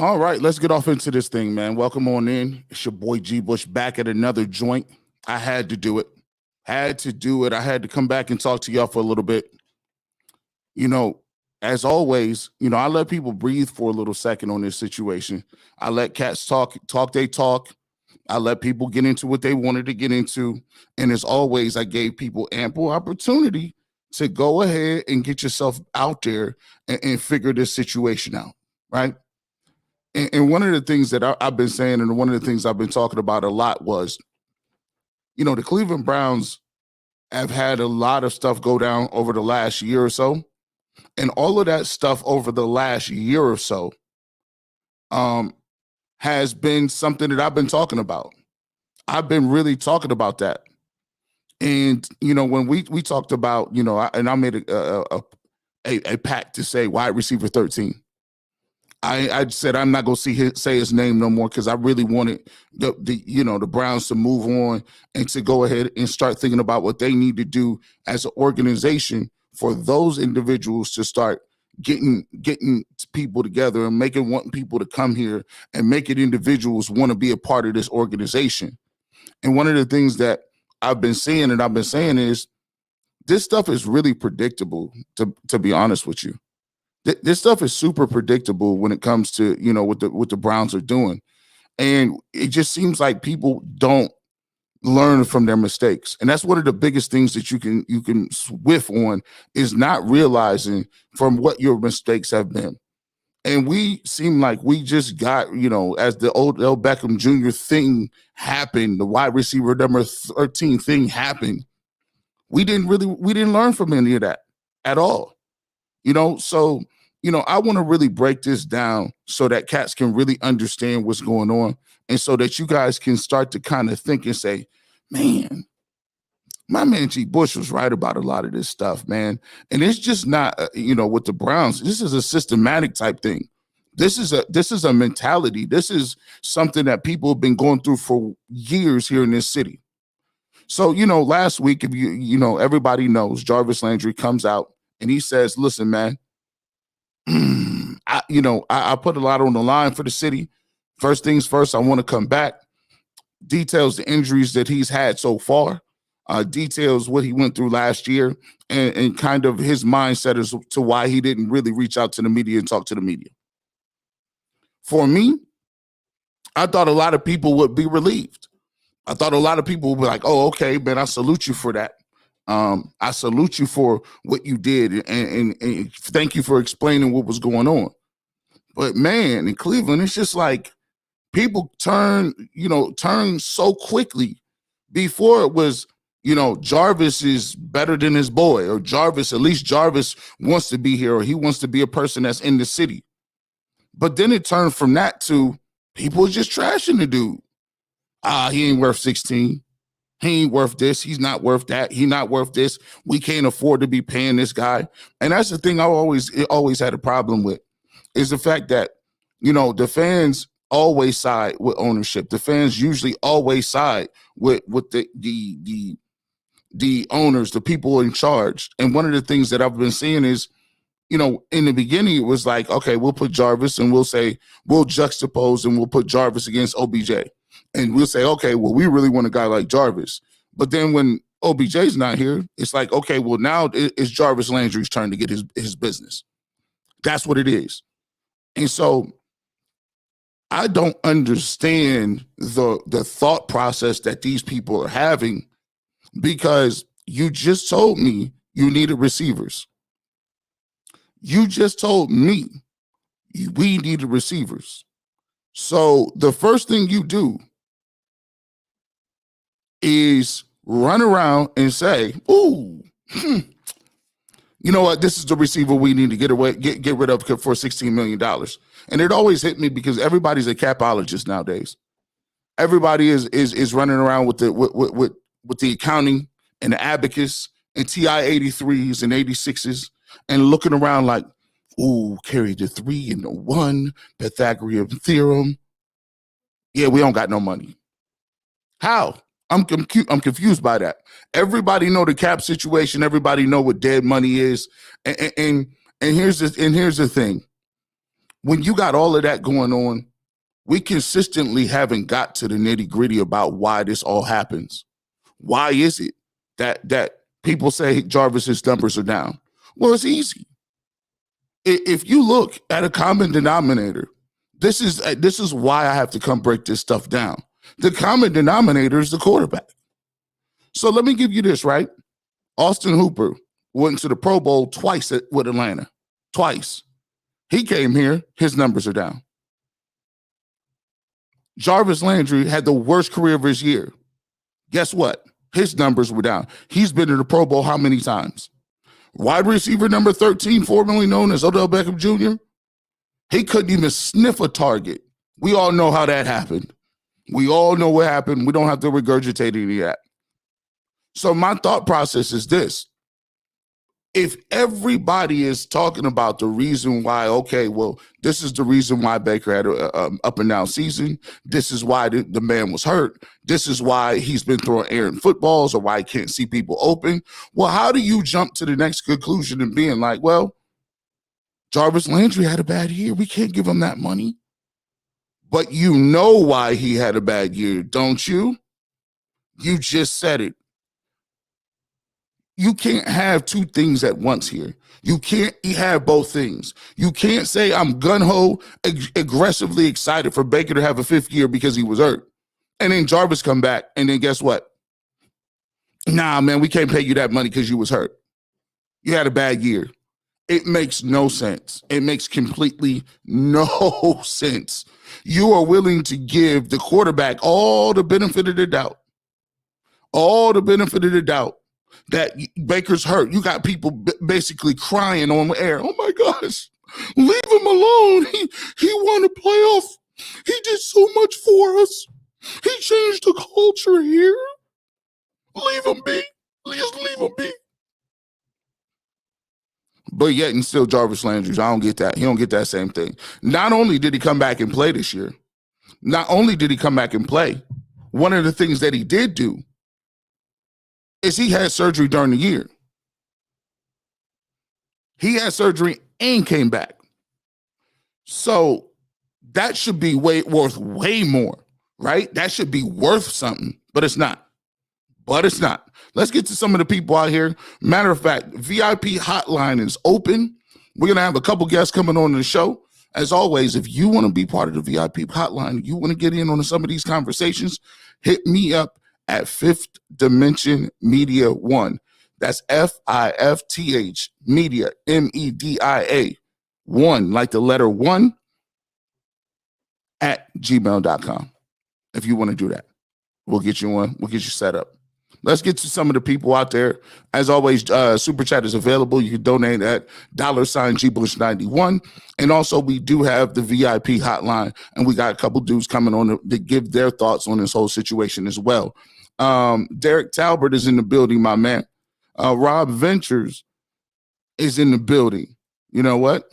All right, let's get off into this thing, man. Welcome on in. It's your boy G Bush back at another joint. I had to do it. Had to do it. I had to come back and talk to y'all for a little bit. You know, as always, I let people breathe for a little second on this situation. I let cats talk they talk. I let people get into what they wanted to get into. And as always, I gave people ample opportunity to go ahead and get yourself out there and figure this situation out, right? And one of the things that I've been saying, and one of the things I've been talking about a lot was, the Cleveland Browns have had a lot of stuff go down over the last year or so. And all of that stuff over the last year or so has been something that I've been talking about. I've been really talking about that. And, when we talked about, I made a pact to say wide receiver 13. I said I'm not gonna say his name no more because I really wanted the Browns to move on and to go ahead and start thinking about what they need to do as an organization for those individuals to start getting people together and wanting people to come here and making individuals want to be a part of this organization. And one of the things that I've been seeing and I've been saying is this stuff is really predictable, to be honest with you. This stuff is super predictable when it comes to, what the Browns are doing. And it just seems like people don't learn from their mistakes. And that's one of the biggest things that you can whiff on is not realizing from what your mistakes have been. And we seem like we just got, as the Odell Beckham Jr. thing happened, the wide receiver number 13 thing happened. We didn't learn from any of that at all. So, I want to really break this down so that cats can really understand what's going on and so that you guys can start to kind of think and say, man, my man G Bush was right about a lot of this stuff, man. And it's just not, with the Browns, this is a systematic type thing. This is a mentality. This is something that people have been going through for years here in this city. So, last week, if everybody knows, Jarvis Landry comes out and he says, listen, man, I put a lot on the line for the city. First things first, I want to come back. Details the injuries that he's had so far. Details what he went through last year and kind of his mindset as to why he didn't really reach out to the media and talk to the media. For me, I thought a lot of people would be relieved. I thought a lot of people would be like, oh, okay, man, I salute you for that. I salute you for what you did and thank you for explaining what was going on. But man, in Cleveland, it's just like people turn so quickly. Before it was, Jarvis is better than his boy, or Jarvis wants to be here, or he wants to be a person that's in the city. But then it turned from that to people just trashing the dude. He ain't worth 16. He ain't worth this. He's not worth that. He's not worth this. We can't afford to be paying this guy. And that's the thing I always had a problem with, is the fact that, the fans always side with ownership. The fans usually always side with the owners, the people in charge. And one of the things that I've been seeing is, in the beginning, it was like, okay, we'll put Jarvis and we'll juxtapose and we'll put Jarvis against OBJ. And we'll say, okay, well, we really want a guy like Jarvis. But then when OBJ's not here, it's like, okay, well, now it's Jarvis Landry's turn to get his business. That's what it is. And so I don't understand the thought process that these people are having, because you just told me you needed receivers. You just told me we needed receivers. So the first thing you do is run around and say, ooh, you know what? This is the receiver we need to get rid of for $16 million. And it always hit me because everybody's a capologist nowadays. Everybody is running around with the accounting and the abacus and TI 83s and 86s and looking around like, ooh, carry the 3 and the 1, Pythagorean theorem. Yeah, we don't got no money. How? I'm confused by that. Everybody know the cap situation. Everybody know what dead money is. And here's the thing. when you got all of that going on, we consistently haven't got to the nitty-gritty about why this all happens. Why is it that people say Jarvis's numbers are down? Well, it's easy. If you look at a common denominator, this is why I have to come break this stuff down. The common denominator is the quarterback. So let me give you this, right? Austin Hooper went to the Pro Bowl twice with Atlanta. Twice. He came here, his numbers are down. Jarvis Landry had the worst career of his year. Guess what? His numbers were down. He's been in the Pro Bowl how many times? Wide receiver number 13, formerly known as Odell Beckham Jr., he couldn't even sniff a target. We all know how that happened. We all know what happened. We don't have to regurgitate any of that. So my thought process is this. If everybody is talking about the reason why, okay, well, this is the reason why Baker had an up and down season. This is why the man was hurt. This is why he's been throwing errant footballs or why he can't see people open. Well, how do you jump to the next conclusion and being like, well, Jarvis Landry had a bad year. We can't give him that money. But you know why he had a bad year, don't you? You just said it. You can't have two things at once here. You can't have both things. You can't say I'm gun-ho, aggressively excited for Baker to have a fifth year because he was hurt. And then Jarvis come back, and then guess what? Nah, man, we can't pay you that money because you was hurt. You had a bad year. It makes no sense. It makes completely no sense. You are willing to give the quarterback all the benefit of the doubt. All the benefit of the doubt. That Baker's hurt. You got people basically crying on the air. Oh my gosh, leave him alone. He won a playoff. He did so much for us. He changed the culture here. Leave him be. Just leave him be. But yet and still Jarvis Landry, I don't get that. He don't get that same thing. Not only did he come back and play this year, one of the things that he did do is he had surgery during the year. He had surgery and came back. So that should be worth way more, right? That should be worth something, but it's not. Let's get to some of the people out here. Matter of fact, VIP hotline is open. We're going to have a couple guests coming on the show. As always, if you want to be part of the VIP hotline, you want to get in on some of these conversations, hit me up at Fifth Dimension Media 1. That's FIFTH Media, MEDIA 1, like the letter 1, at gmail.com. If you want to do that, we'll get you on. We'll get you set up. Let's get to some of the people out there. As always, Super Chat is available. You can donate at $GBush91. And also, we do have the VIP hotline, and we got a couple dudes coming on to give their thoughts on this whole situation as well. Derek Talbert is in the building, my man. Rob Ventures is in the building. You know what?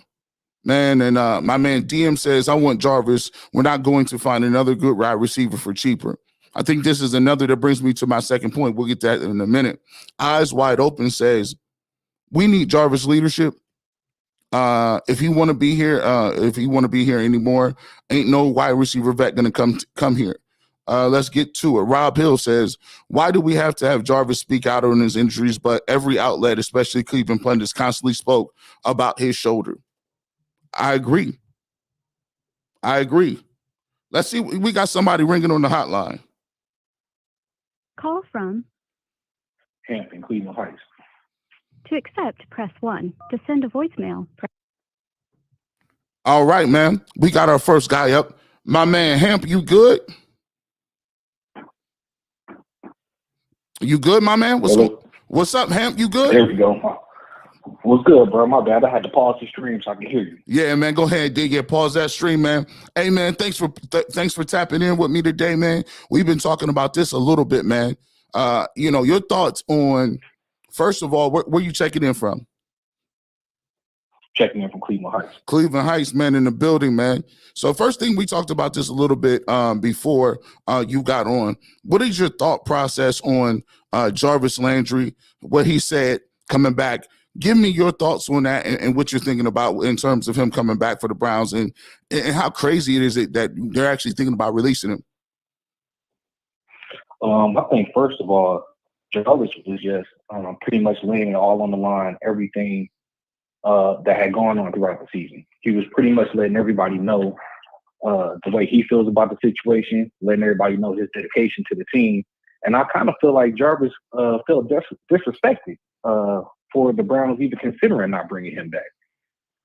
Man, and my man DM says, I want Jarvis. We're not going to find another good wide receiver for cheaper. I think this is another that brings me to my second point. We'll get that in a minute. Eyes Wide Open says, we need Jarvis leadership. If he want to be here, anymore, ain't no wide receiver vet going to come here. Let's get to it. Rob Hill says, why do we have to have Jarvis speak out on his injuries, but every outlet, especially Cleveland pundits, constantly spoke about his shoulder? I agree. Let's see. We got somebody ringing on the hotline. Call from Hampton, Cleveland Heights. To accept, press 1. To send a voicemail, press. All right, man. We got our first guy up. My man, Hamp, you good? You good, my man? What's up, Hamp? You good? There we go. What's good, bro? My bad. I had to pause the stream so I can hear you. Yeah, man. Go ahead, dig it. Pause that stream, man. Hey, man. Thanks for tapping in with me today, man. We've been talking about this a little bit, man. Your thoughts on, first of all, where you checking in from? Checking in from Cleveland Heights. Cleveland Heights, man, in the building, man. So first thing, we talked about this a little bit before you got on. What is your thought process on Jarvis Landry, what he said coming back, Give me your thoughts on that and what you're thinking about in terms of him coming back for the Browns and how crazy it is that they're actually thinking about releasing him. I think first of all, Jarvis was just pretty much laying it all on the line, everything that had gone on throughout the season. He was pretty much letting everybody know the way he feels about the situation, letting everybody know his dedication to the team. And I kind of feel like Jarvis felt disrespected for the Browns even considering not bringing him back.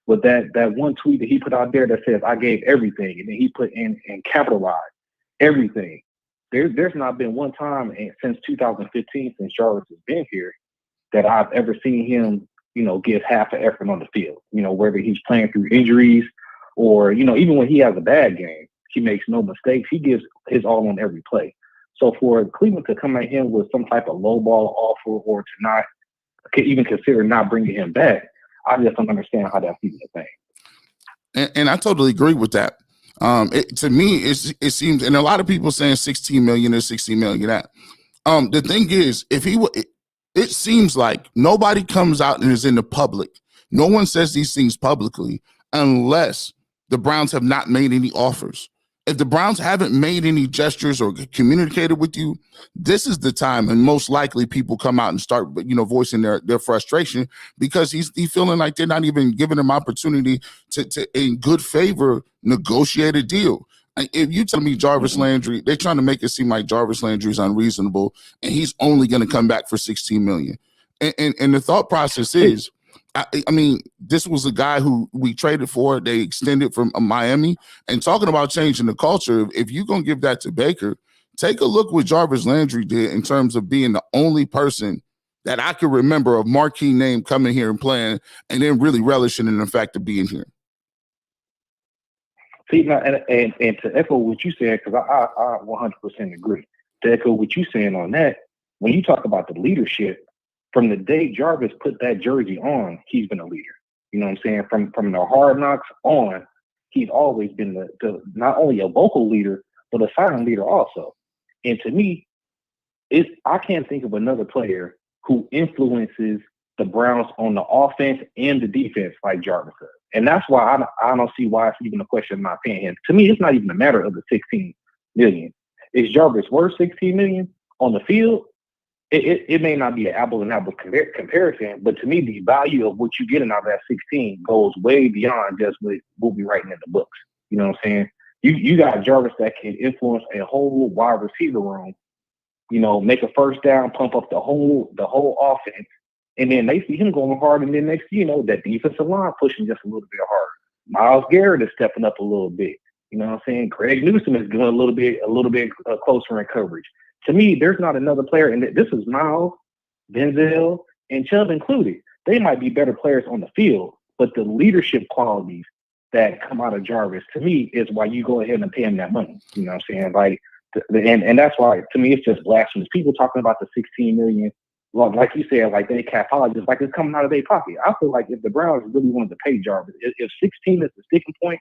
But that one tweet that he put out there that says, "I gave everything," and then he put in and capitalized everything. There's not been one time since 2015, since Jarvis has been here, that I've ever seen him, give half an effort on the field. Whether he's playing through injuries or, even when he has a bad game, he makes no mistakes. He gives his all on every play. So for Cleveland to come at him with some type of low ball offer or to not even consider not bringing him back, I just don't understand how that's even a thing. And I totally agree with that. To me, it seems, and a lot of people saying 16 million or 60 million. That the thing is, it seems like nobody comes out and is in the public. No one says these things publicly unless the Browns have not made any offers. If the Browns haven't made any gestures or communicated with you, this is the time, and most likely people come out and start, voicing their frustration because he's feeling like they're not even giving him opportunity to in good favor negotiate a deal. If you tell me Jarvis Landry, they're trying to make it seem like Jarvis Landry is unreasonable and he's only going to come back for 16 million. And the thought process is, I mean, this was a guy who we traded for. They extended from Miami. And talking about changing the culture, if you're going to give that to Baker, take a look what Jarvis Landry did in terms of being the only person that I can remember of marquee name coming here and playing and then really relishing in the fact of being here. See, now, and to echo what you said, because I 100% agree. To echo what you're saying on that, when you talk about the leadership, from the day Jarvis put that jersey on, he's been a leader. You know what I'm saying? From the Hard Knocks on, he's always been the not only a vocal leader, but a silent leader also. And to me, I can't think of another player who influences the Browns on the offense and the defense like Jarvis does. And that's why I don't see why it's even a question of not paying him. To me, it's not even a matter of the 16 million. Is Jarvis worth 16 million on the field? It may not be an apple and apple comparison, but to me, the value of what you're getting out of that 16 goes way beyond just what we're writing in the books. You know what I'm saying? You got Jarvis that can influence a whole wide receiver room, make a first down, pump up the whole offense, and then they see him going hard, and then next that defensive line pushing just a little bit harder. Myles Garrett is stepping up a little bit. You know what I'm saying? Greg Newsome is doing a little bit closer in coverage. To me, there's not another player, and this is Miles, Denzel, and Chubb included. They might be better players on the field, but the leadership qualities that come out of Jarvis, to me, is why you go ahead and pay him that money. You know what I'm saying? Like, and that's why, to me, it's just blasphemous. People talking about the 16 million, like you said, like they capologists, like it's coming out of their pocket. I feel like if the Browns really wanted to pay Jarvis, if 16 is the sticking point,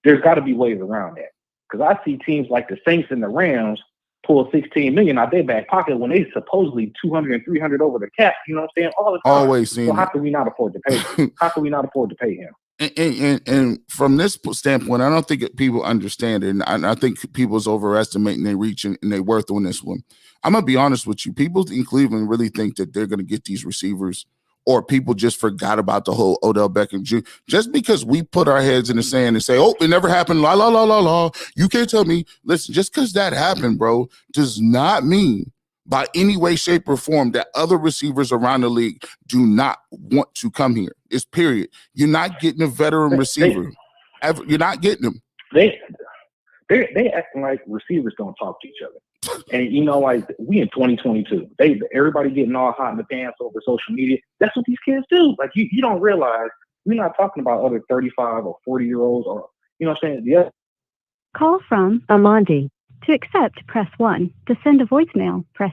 there's got to be ways around that. Because I see teams like the Saints and the Rams pull 16 million out their back pocket when they supposedly 200 and 300 over the cap. You know what I'm saying? All the time. Always seen. So how can we not afford to pay him? How can we not afford to pay him? And from this standpoint, I don't think people understand it. And I think people's overestimating their reach and their worth on this one. I'm going to be honest with you. People in Cleveland really think that they're going to get these receivers, or people just forgot about the whole Odell Beckham Jr. Just because we put our heads in the sand and say, oh, it never happened, la, la, la, la, la. You can't tell me. Listen, just because that happened, bro, does not mean by any way, shape, or form that other receivers around the league do not want to come here. It's period. You're not getting a veteran receiver. You're not getting them. They acting like receivers don't talk to each other. And like we in 2022, everybody getting all hot in the pants over social media. That's what these kids do. Like you don't realize we're not talking about other 35 or 40-year-olds or what I'm saying? Yeah. Call from Amandi. To accept, press 1. To send a voicemail, press.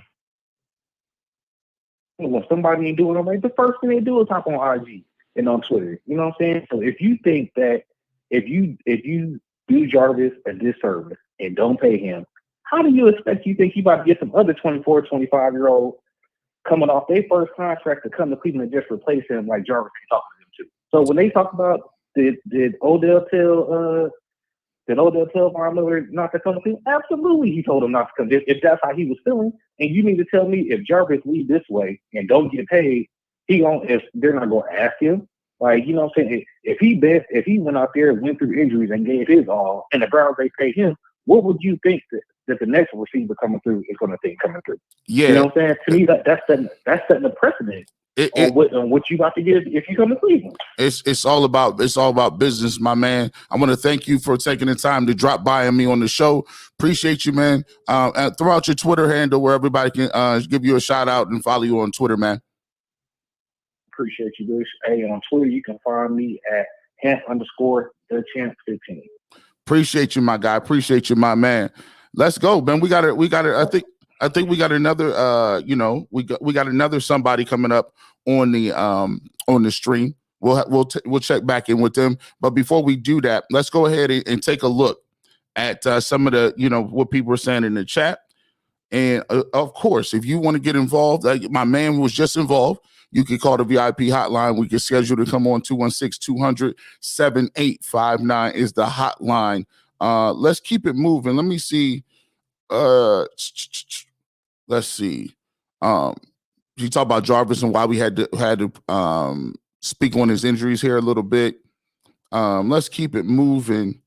When somebody ain't doing it right, the first thing they do is hop on IG and on Twitter. You know what I'm saying? So if you think that if you do Jarvis a disservice and don't pay him, how do you think he about to get some other 24, 25-year-old coming off their first contract to come to Cleveland and just replace him like Jarvis ain't talking to them too. So when they talk about did Odell tell Von Miller not to come to Cleveland? Absolutely, he told him not to come. If that's how he was feeling, and you mean to tell me if Jarvis leave this way and don't get paid, if they're not going to ask him, like, you know what I'm saying? If he went out there and went through injuries and gave his all, and the Browns they paid him, what would you think that the next receiver coming through is going to think coming through? Yeah, you know what I'm saying? To me, that's setting a precedent. On what you about to get if you come to Cleveland. It's all about business, my man. I want to thank you for taking the time to drop by on me on the show. Appreciate you, man. And throw out your Twitter handle where everybody can give you a shout out and follow you on Twitter, man. Appreciate you, Bush. Hey, on Twitter you can find me at @_thechamp15. Appreciate you, my guy. Appreciate you, my man. Let's go, man. We got it. I think we got another we got another somebody coming up on the stream. We'll check back in with them. But before we do that, let's go ahead and take a look at some of the what people are saying in the chat. And of course, if you want to get involved, my man was just involved. You can call the VIP hotline. We can schedule to come on 216-200-7859 is the hotline. Let's keep it moving. Let me see. Let's see. You talk about Jarvis and why we had to speak on his injuries here a little bit. Let's keep it moving.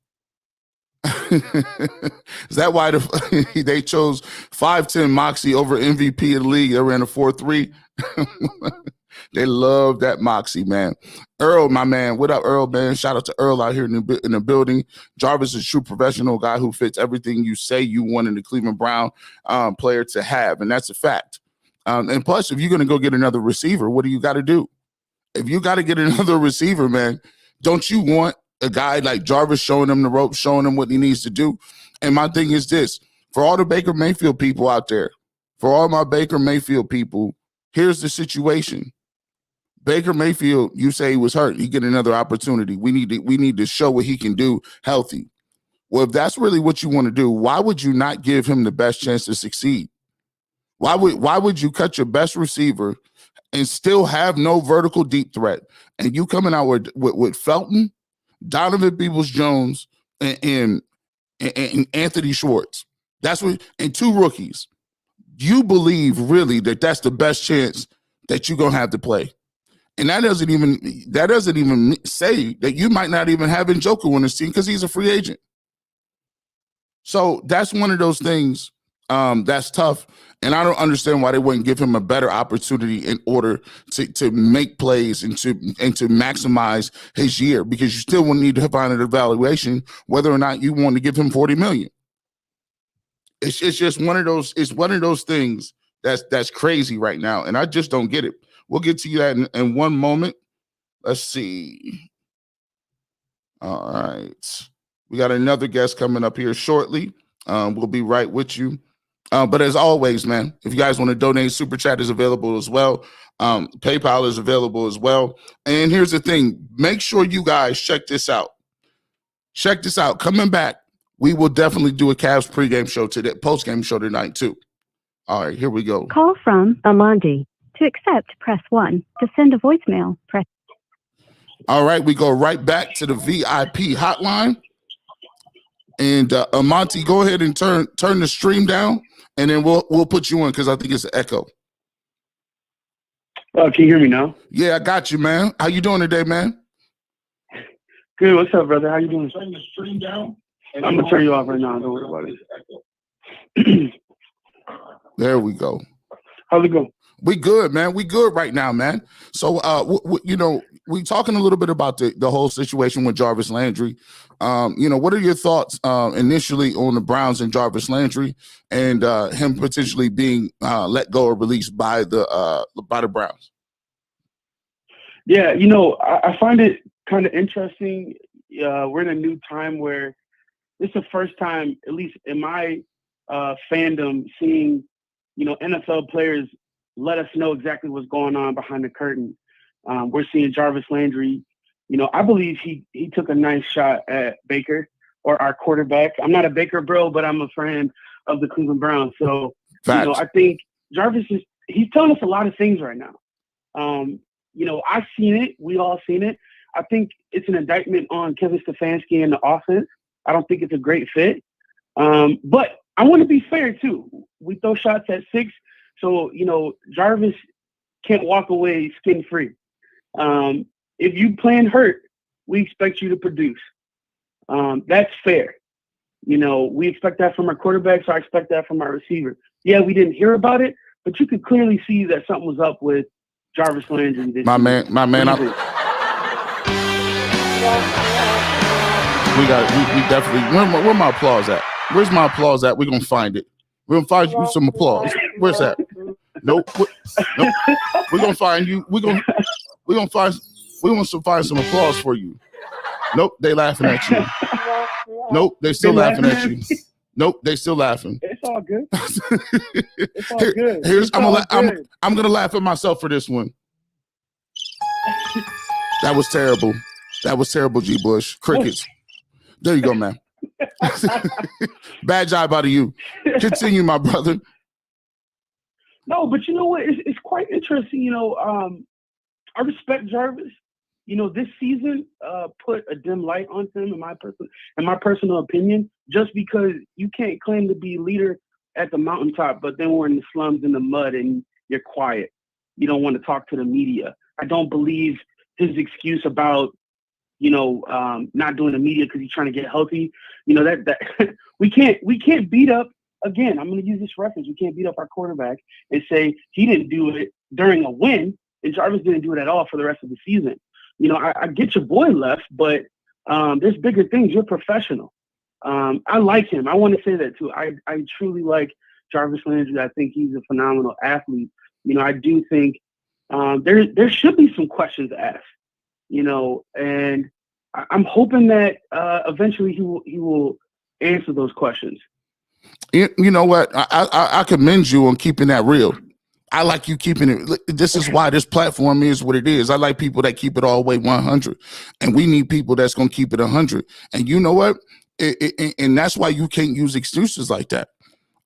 Is that why they chose 5'10" Moxie over MVP of the league? They ran a 4.3. They love that Moxie, man. Earl, my man. What up, Earl, man? Shout out to Earl out here in the building. Jarvis is a true professional guy who fits everything you say you want in the Cleveland Brown player to have, and that's a fact. And plus, if you're going to go get another receiver, what do you got to do? If you got to get another receiver, man, don't you want a guy like Jarvis showing him the ropes, showing him what he needs to do? And my thing is this, for all the Baker Mayfield people out there, for all my Baker Mayfield people, here's the situation. Baker Mayfield, you say he was hurt. He get another opportunity. We need to show what he can do healthy. Well, if that's really what you want to do, why would you not give him the best chance to succeed? Why would you cut your best receiver and still have no vertical deep threat? And you coming out with Felton, Donovan Peoples-Jones, and Anthony Schwartz. That's what, and two rookies. You believe really that that's the best chance that you're gonna have to play. And that doesn't even say that you might not even have Njoku on this team because he's a free agent. So that's one of those things that's tough. And I don't understand why they wouldn't give him a better opportunity in order to make plays and to maximize his year, because you still will need to find an evaluation whether or not you want to give him $40 million. It's just one of those things that's crazy right now, and I just don't get it. We'll get to that in one moment. Let's see. All right. We got another guest coming up here shortly. We'll be right with you. But as always, man, if you guys want to donate, Super Chat is available as well. PayPal is available as well. And here's the thing. Make sure you guys check this out. Check this out. Coming back, we will definitely do a Cavs pregame show today, postgame show tonight too. All right, here we go. Call from Amandi. To accept, press 1. To send a voicemail, press. All right, we go right back to the VIP hotline. And Monty, go ahead and turn the stream down, and then we'll put you in because I think it's an echo. Can you hear me now? Yeah, I got you, man. How you doing today, man? Good. What's up, brother? How you doing? Turn the stream down. I'm gonna turn you off right now. Don't worry about it. There we go. How's it going? We good, man. We good right now, man. So, we talking a little bit about the whole situation with Jarvis Landry. What are your thoughts initially on the Browns and Jarvis Landry and him potentially being let go or released by the Browns? Yeah, I find it kind of interesting. We're in a new time where this is the first time, at least in my fandom, seeing NFL players let us know exactly what's going on behind the curtain. We're seeing Jarvis Landry. I believe he took a nice shot at Baker, or our quarterback. I'm not a Baker bro, but I'm a fan of the Cleveland Browns. So, I think Jarvis he's telling us a lot of things right now. I've seen it. We all seen it. I think it's an indictment on Kevin Stefanski and the offense. I don't think it's a great fit. But I want to be fair too. We throw shots at 6, so Jarvis can't walk away skin free. If you plan hurt, we expect you to produce. That's fair. We expect that from our quarterback, so I expect that from our receiver. Yeah, we didn't hear about it, but you could clearly see that something was up with Jarvis Landry this season. My man. We definitely. Where my applause at? Where's my applause at? We're gonna find it. We're gonna find you some applause. Where's that? Nope. We're gonna find you. We're gonna find some applause for you. Nope, they laughing at you. Nope, they still laughing at you. Nope, they still laughing. It's all good. It's all good. I'm gonna laugh at myself for this one. That was terrible. That was terrible, G. Bush. Crickets. There you go, man. Bad job out of you. Continue, my brother. No, but you know what? It's quite interesting. I respect Jarvis. This season put a dim light on him, in my personal opinion, just because you can't claim to be leader at the mountaintop, but then we're in the slums in the mud and you're quiet. You don't want to talk to the media. I don't believe his excuse about not doing the media because he's trying to get healthy. That we can't beat up. Again, I'm going to use this reference. We can't beat up our quarterback and say he didn't do it during a win and Jarvis didn't do it at all for the rest of the season. I get your boy left, but there's bigger things. You're professional. I like him. I want to say that too. I truly like Jarvis Landry. I think he's a phenomenal athlete. I do think there should be some questions asked. And I'm hoping that eventually he will answer those questions. You know what? I commend you on keeping that real. I like you keeping it. This is why this platform is what it is. I like people that keep it all the way 100, and we need people that's going to keep it 100. And you know what? And that's why you can't use excuses like that.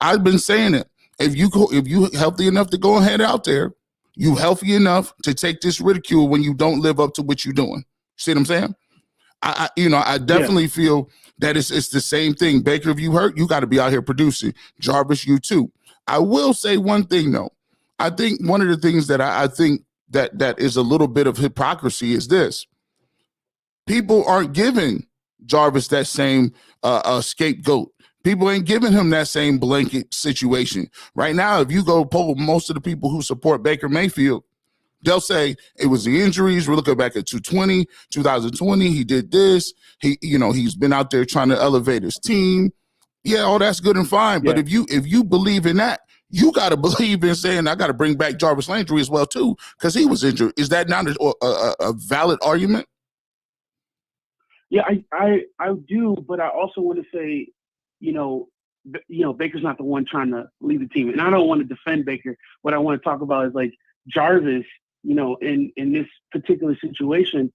I've been saying it. If you healthy enough to go ahead out there, you healthy enough to take this ridicule when you don't live up to what you're doing. See what I'm saying? I definitely feel that it's the same thing. Baker, if you hurt, you got to be out here producing. Jarvis, you too. I will say one thing though. I think one of the things that I think that is a little bit of hypocrisy is this. People aren't giving Jarvis that same scapegoat. People ain't giving him that same blanket situation. Right now, if you go poll most of the people who support Baker Mayfield, they'll say it was the injuries. We're looking back at 2020. He did this. He's been out there trying to elevate his team. Yeah, all that's good and fine. Yeah. But if you believe in that, you got to believe in saying I got to bring back Jarvis Landry as well too, because he was injured. Is that not a valid argument? Yeah, I do, but I also want to say, Baker's not the one trying to lead the team, and I don't want to defend Baker. What I want to talk about is like Jarvis. In this particular situation,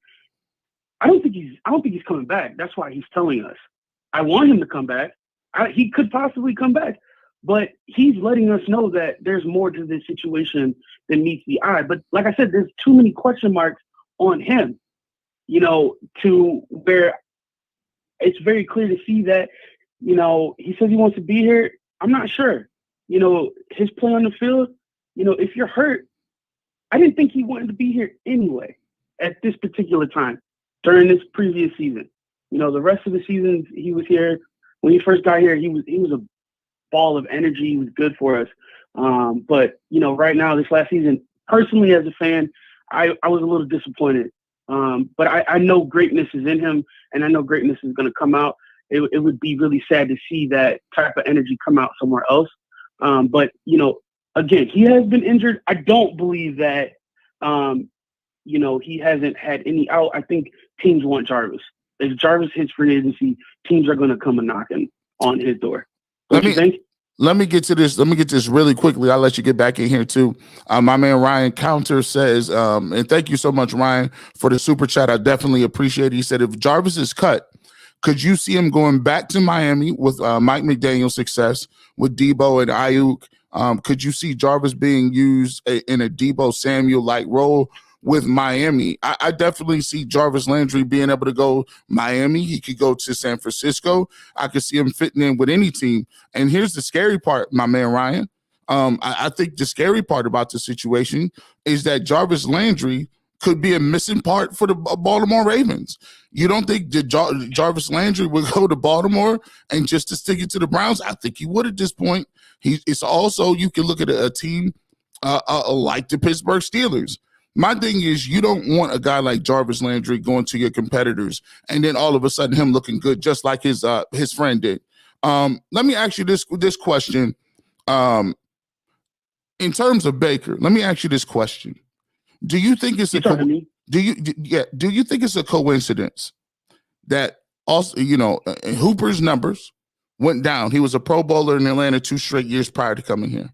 I don't think he's coming back. That's why he's telling us. I want him to come back. He could possibly come back. But he's letting us know that there's more to this situation than meets the eye. But like I said, there's too many question marks on him, to where it's very clear to see that, he says he wants to be here. I'm not sure. His play on the field, if you're hurt, I didn't think he wanted to be here anyway at this particular time during this previous season. The rest of the seasons he was here. When he first got here, he was a ball of energy. He was good for us. But right now, this last season, personally as a fan, I was a little disappointed. But I know greatness is in him, and I know greatness is going to come out. It would be really sad to see that type of energy come out somewhere else. But again, he has been injured. I don't believe that he hasn't had any out. I think teams want Jarvis. If Jarvis hits free agency, teams are going to come and knocking on his door. Let me get to this. Let me get this really quickly. I'll let you get back in here too. My man Ryan Counter says, and thank you so much, Ryan, for the super chat. I definitely appreciate it. He said, if Jarvis is cut, Could you see him going back to Miami with Mike McDaniel's success with Debo and Ayuk? Could you see Jarvis being used in a Debo Samuel-like role with Miami? I definitely see Jarvis Landry being able to go Miami. He could go to San Francisco. I could see him fitting in with any team. And here's the scary part, my man Ryan. I think the scary part about the situation is that Jarvis Landry could be a missing part for the Baltimore Ravens. You don't think that Jarvis Landry would go to Baltimore and just to stick it to the Browns? I think he would at this point. It's also, you can look at a team like the Pittsburgh Steelers. My thing is, you don't want a guy like Jarvis Landry going to your competitors and then all of a sudden him looking good just like his friend did. Let me ask you this question. In terms of Baker, let me ask you this question. Do you think it's do you think it's a coincidence that also, Hooper's numbers went down? He was a Pro Bowler in Atlanta 2 straight years prior to coming here.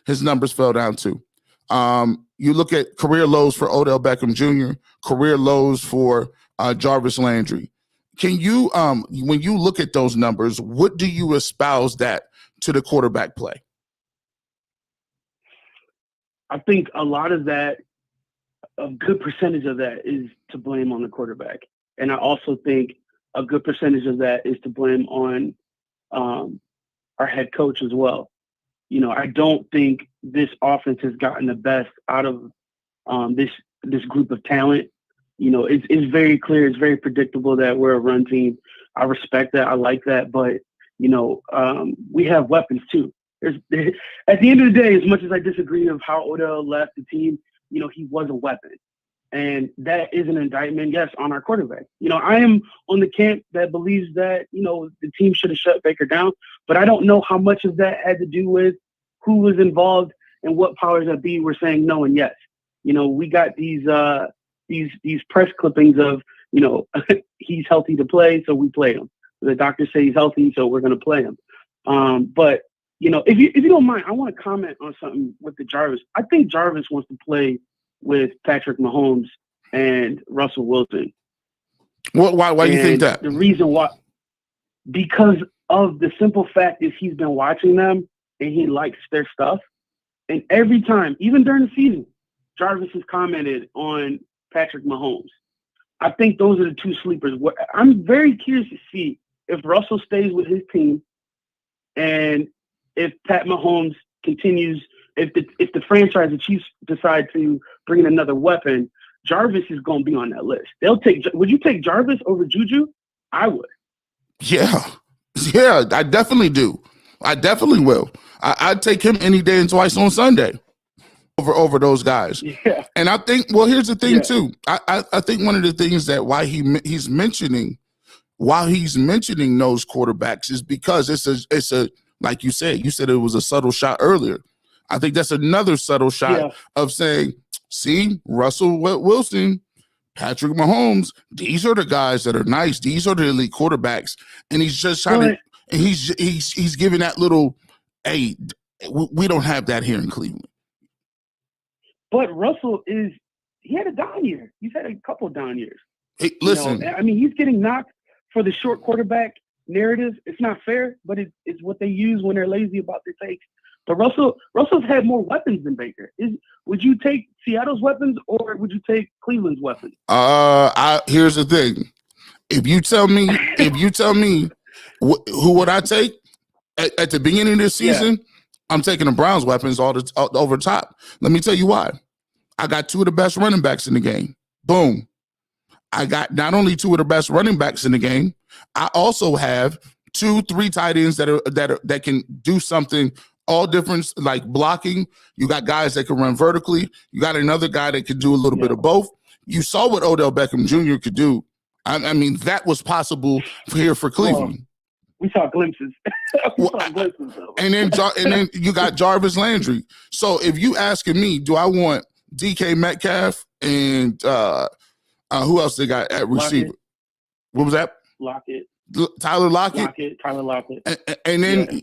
His numbers fell down too. You look at career lows for Odell Beckham Jr., career lows for Jarvis Landry. Can you, when you look at those numbers, what do you espouse that to the quarterback play? I think a lot of that, a good percentage of that is to blame on the quarterback. And I also think a good percentage of that is to blame on our head coach as well. I don't think this offense has gotten the best out of this group of talent. It's very clear. It's very predictable that we're a run team. I respect that. I like that. But, we have weapons too. At the end of the day, as much as I disagree of how Odell left the team, he was a weapon. And that is an indictment, yes, on our quarterback. I am on the camp that believes that, the team should have shut Baker down, but I don't know how much of that had to do with who was involved and what powers that be were saying no and yes. We got these press clippings of, he's healthy to play, so we play him. The doctors say he's healthy, so we're going to play him. But if you don't mind, I want to comment on something with the Jarvis. I think Jarvis wants to play with Patrick Mahomes and Russell Wilson. Why do you think that? The reason why, because of the simple fact is he's been watching them and he likes their stuff. And every time, even during the season, Jarvis has commented on Patrick Mahomes. I think those are the two sleepers. I'm very curious to see if Russell stays with his team and if Pat Mahomes continues, if the franchise, the Chiefs, decide to bring in another weapon, Jarvis is going to be on that list. Would you take Jarvis over Juju? I would. Yeah, I definitely do. I definitely will. I'd take him any day and twice on Sunday over those guys. Yeah. And I think, well, here's the thing too. I think one of the things that why he's mentioning those quarterbacks is because it's a like you said it was a subtle shot earlier. I think that's another subtle shot of saying, see, Russell Wilson, Patrick Mahomes, these are the guys that are nice. These are the elite quarterbacks. And he's just trying to, and he's giving that little, hey, we don't have that here in Cleveland. But Russell he had a down year. He's had a couple of down years. Hey, listen. He's getting knocked for the short quarterback narrative. It's not fair, but it's what they use when they're lazy about their takes. But Russell's had more weapons than Baker. Would you take Seattle's weapons or would you take Cleveland's weapons? Here's the thing. If you tell me who would I take at the beginning of this season, I'm taking the Browns' weapons over top. Let me tell you why. I got 2 of the best running backs in the game. Boom. I got not only 2 of the best running backs in the game, I also have 2-3 tight ends that can do something all different, like blocking. You got guys that can run vertically. You got another guy that can do a little bit of both. You saw what Odell Beckham Jr. could do. I mean, that was possible here for Cleveland. We saw glimpses. And then you got Jarvis Landry. So if you asking me, do I want DK Metcalf and who else they got at receiver? What was that? Lockett. Tyler Lockett. And then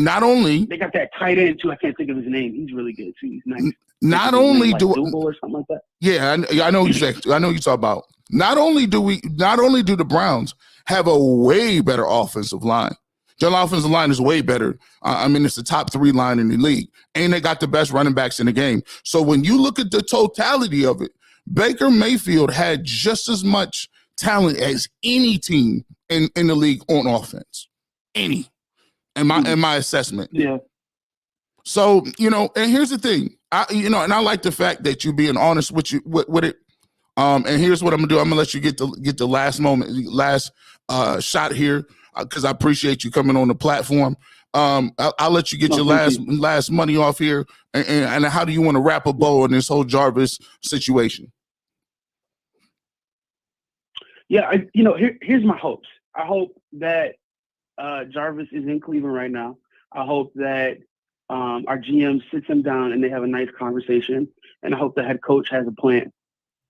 not only they got that tight end too. I can't think of his name. He's really good too. He's nice. Not only do or something like that. Yeah, I know exactly. I know you talk about. Not only do the Browns have a way better offensive line. Their offensive line is way better. It's the top 3 line in the league. And they got the best running backs in the game. So when you look at the totality of it, Baker Mayfield had just as much talent as any team in the league on offense. Any. In my assessment. Yeah. So, and here's the thing. And I like the fact that you being honest with it. And here's what I'm gonna do. I'm gonna let you get the last shot here, because I appreciate you coming on the platform. I'll let you get your last money off here. And how do you want to wrap a bow on this whole Jarvis situation? Yeah, here's my hopes. I hope that Jarvis is in Cleveland right now. I hope that our GM sits him down and they have a nice conversation. And I hope the head coach has a plan.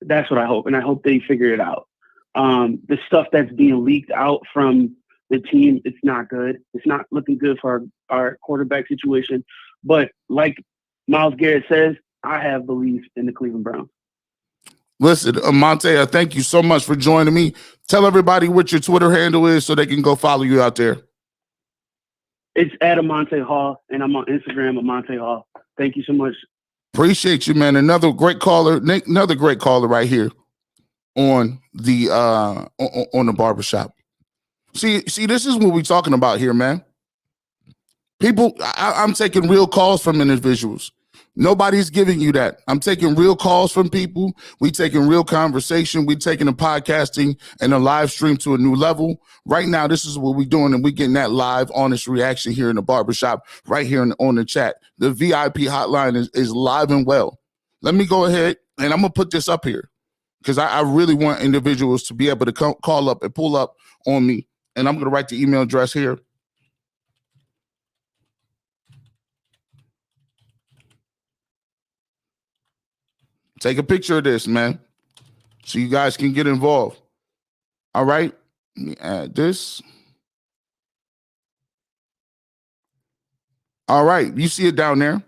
That's what I hope. And I hope they figure it out. The stuff that's being leaked out from the team, it's not good. It's not looking good for our quarterback situation. But like Myles Garrett says, I have belief in the Cleveland Browns. Listen, Monte, I thank you so much for joining me. Tell everybody what your Twitter handle is so they can go follow you out there. It's at Amonte Hall, and I'm on Instagram, Amonte Hall. Thank you so much. Appreciate you, man. Another great caller right here on the barbershop. See, this is what we're talking about here, man. People, I'm taking real calls from individuals. Nobody's giving you that. I'm taking real calls from people. We taking real conversation. We taking the podcasting and the live stream to a new level. Right now, this is what we're doing, and we're getting that live, honest reaction here in the barbershop, right here on the chat. The VIP hotline is live and well. Let me go ahead, and I'm going to put this up here because I really want individuals to be able to call up and pull up on me, and I'm going to write the email address here. Take a picture of this, man, so you guys can get involved. All right. Let me add this. All right. You see it down there.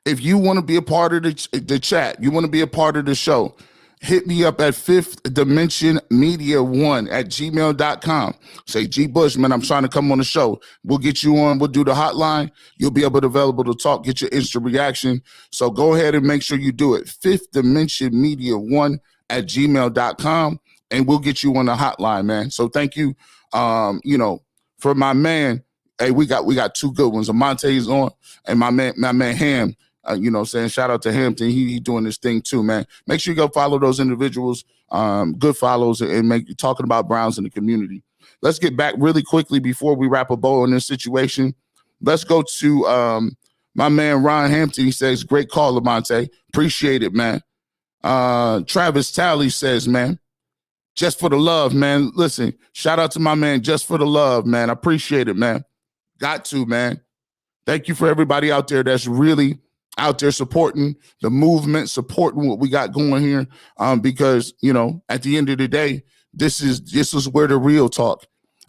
If you want to be a part of the chat, you want to be a part of the show, hit me up at 5th Dimension Media 1 at gmail.com. Say, G Bush, man, I'm trying to come on the show. We'll get you on. We'll do the hotline. You'll be available to talk, get your instant reaction. So go ahead and make sure you do it. 5th Dimension Media 1 at gmail.com. And we'll get you on the hotline, man. So thank you. For my man, hey, we got 2 good ones. Amonte is on, and my man Ham. Saying shout out to him. He doing this thing too, man. Make sure you go follow those individuals, good follows, and talking about Browns in the community. Let's get back really quickly before we wrap a bow on this situation. Let's go to my man Ron Hampton. He says, great call, Lamonte. Appreciate it, man. Travis Talley says, man, just for the love, man. Listen, shout out to my man, just for the love, man. I appreciate it, man. Got to, man. Thank you for everybody out there that's really out there supporting the movement, supporting what we got going here. Because, at the end of the day, this is where the real talk.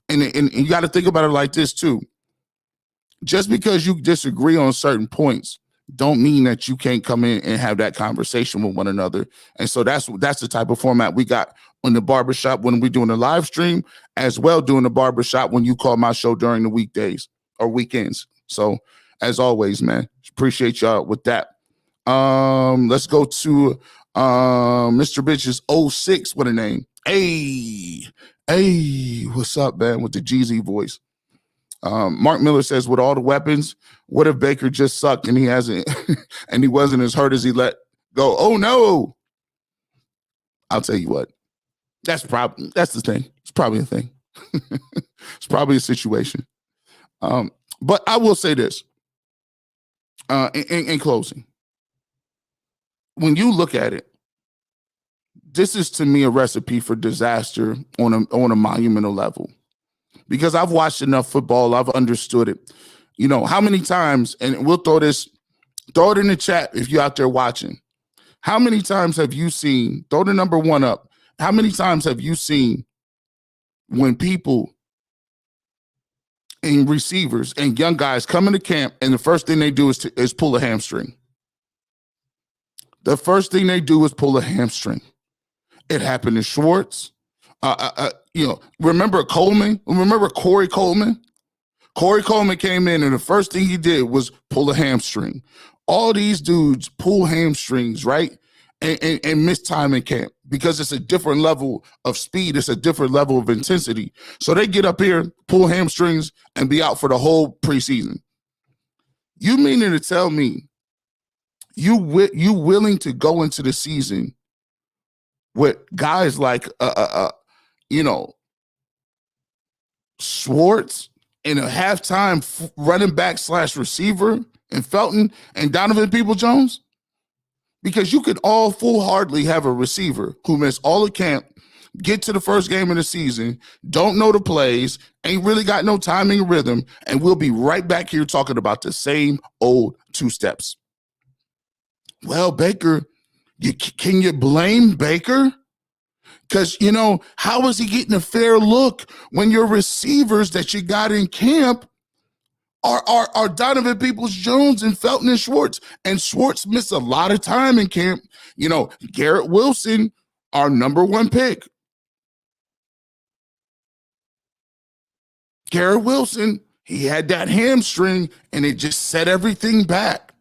And you got to think about it like this too. Just because you disagree on certain points don't mean that you can't come in and have that conversation with one another. And so that's the type of format we got on the barbershop when we're doing a live stream, as well doing the barbershop when you call my show during the weekdays or weekends. So as always, man, appreciate y'all with that. Let's go to Mr. Bitches 06 with a name. Hey, what's up, man? With the Jeezy voice. Mark Miller says, with all the weapons, what if Baker just sucked and he hasn't and he wasn't as hurt as he let go? Oh no. I'll tell you what. That's the thing. It's probably a thing. It's probably a situation. But I will say this. In closing, when you look at it, this is to me a recipe for disaster on a monumental level, because I've watched enough football. I've understood it. How many times, and we'll throw it in the chat if you're out there watching. How many times have you seen, throw the number 1 up. How many times have you seen when people and receivers and young guys come into camp and the first thing they do is pull a hamstring? The first thing they do is pull a hamstring. It happened to Schwartz. remember Coleman? Remember Corey Coleman? Corey Coleman came in, and the first thing he did was pull a hamstring. All these dudes pull hamstrings, right? And miss time in camp because it's a different level of speed. It's a different level of intensity. So they get up here, pull hamstrings, and be out for the whole preseason. You meaning to tell me you willing to go into the season with guys like Schwartz and a halftime running back / receiver and Felton and Donovan Peoples-Jones? Because you could all full-heartedly have a receiver who missed all of camp, get to the first game of the season, don't know the plays, ain't really got no timing and rhythm, and we'll be right back here talking about the same old two steps. Well, Baker, can you blame Baker? Because, how is he getting a fair look when your receivers that you got in camp are Donovan Peoples-Jones and Felton and Schwartz? And Schwartz missed a lot of time in camp. Garrett Wilson, our number one pick. Garrett Wilson, he had that hamstring, and it just set everything back.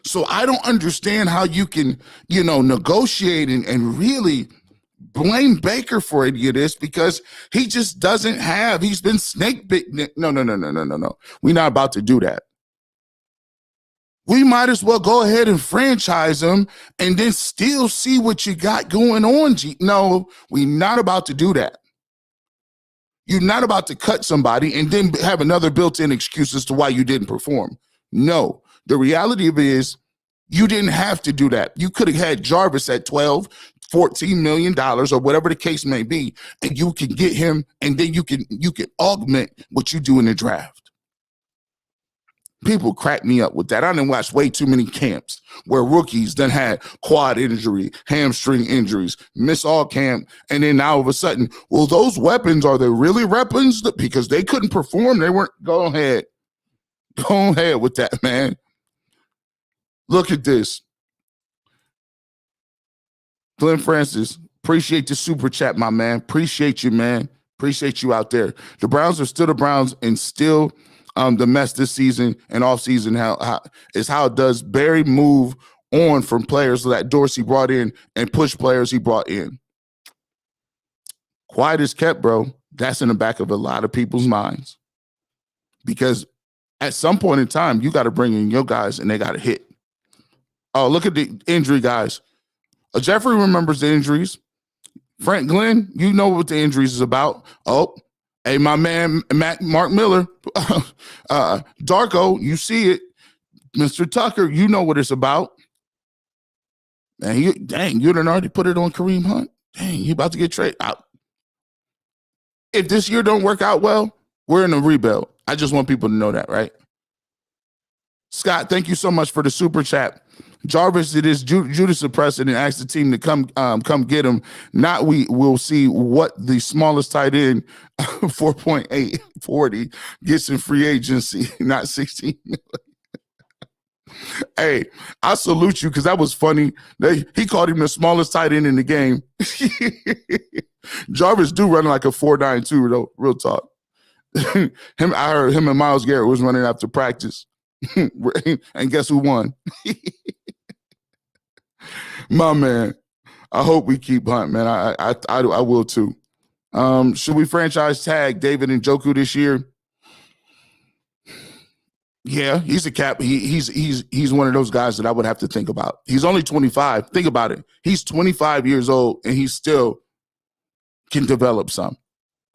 So I don't understand how you can, negotiate and really blame Baker for any of this, because he just doesn't have, he's been snake bitten. No. We're not about to do that. We might as well go ahead and franchise him and then still see what you got going on. No, we're not about to do that. You're not about to cut somebody and then have another built-in excuse as to why you didn't perform. No, the reality of it is you didn't have to do that. You could have had Jarvis at 12, $14 million or whatever the case may be, and you can get him, and then you can augment what you do in the draft. People crack me up with that. I done watched way too many camps where rookies done had quad injury, hamstring injuries, miss all camp, and then now all of a sudden, well, those weapons, are they really weapons? Because they couldn't perform. They weren't. Go ahead with that, man. Look at this. Glenn Francis, appreciate the super chat, my man. Appreciate you, man. Appreciate you out there. The Browns are still the Browns, and still the mess this season and offseason how it does Barry move on from players that Dorsey brought in and push players he brought in. Quiet as kept, bro. That's in the back of a lot of people's minds. Because at some point in time, you got to bring in your guys, and they got to hit. Oh, look at the injury guys. Jeffrey remembers the injuries. Frank Glenn, you know what the injuries is about. Oh, hey, my man, Mark Miller. Darko, you see it. Mr. Tucker, you know what it's about. Man, you done already put it on Kareem Hunt. Dang, he about to get traded out. If this year don't work out well, we're in a rebuild. I just want people to know that, right? Scott, thank you so much for the super chat. Jarvis, it is Judas suppressing and ask the team to come get him. Not we'll see what the smallest tight end, 4.840, gets in free agency, not 16 million. Hey, I salute you, because that was funny. He called him the smallest tight end in the game. Jarvis do run like a 4.92 though, real talk. I heard him and Myles Garrett was running after practice. And guess who won? My man. I hope we keep Hunt, man. I will too. Should we franchise tag David Njoku this year? Yeah, he's a cap. He's one of those guys that I would have to think about. He's only 25. Think about it. He's 25 years old, and he still can develop some.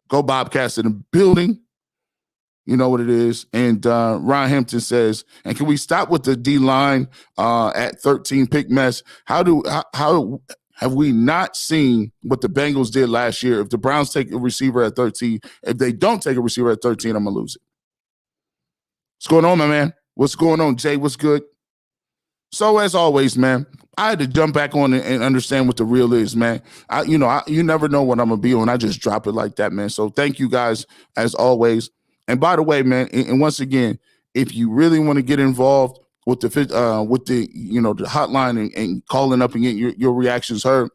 Go Bobcats in the building. You know what it is. And Ron Hampton says, and can we stop with the D-line at 13 pick mess? How have we not seen what the Bengals did last year? If the Browns take a receiver at 13, if they don't take a receiver at 13, I'm going to lose it. What's going on, my man? What's going on, Jay? What's good? So as always, man, I had to jump back on and understand what the real is, man. You never know what I'm going to be on. I just drop it like that, man. So thank you guys as always. And by the way, man, and once again, if you really want to get involved with the hotline and calling up and getting your reactions heard,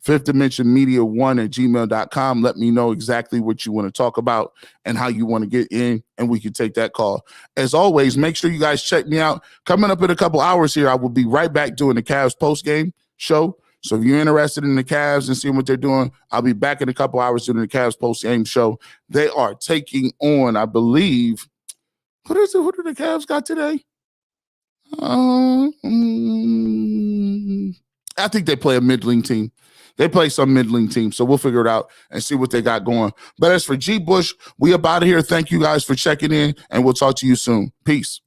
fifthdimensionmedia1@gmail.com. Let me know exactly what you want to talk about and how you want to get in, and we can take that call. As always, make sure you guys check me out. Coming up in a couple hours here, I will be right back doing the Cavs post-game show. So if you're interested in the Cavs and seeing what they're doing, I'll be back in a couple hours doing the Cavs post-game show. They are taking on, I believe, what is it? What do the Cavs got today? I think they play a middling team. They play some middling team, so we'll figure it out and see what they got going. But as for G. Bush, we up out of here. Thank you guys for checking in, and we'll talk to you soon. Peace.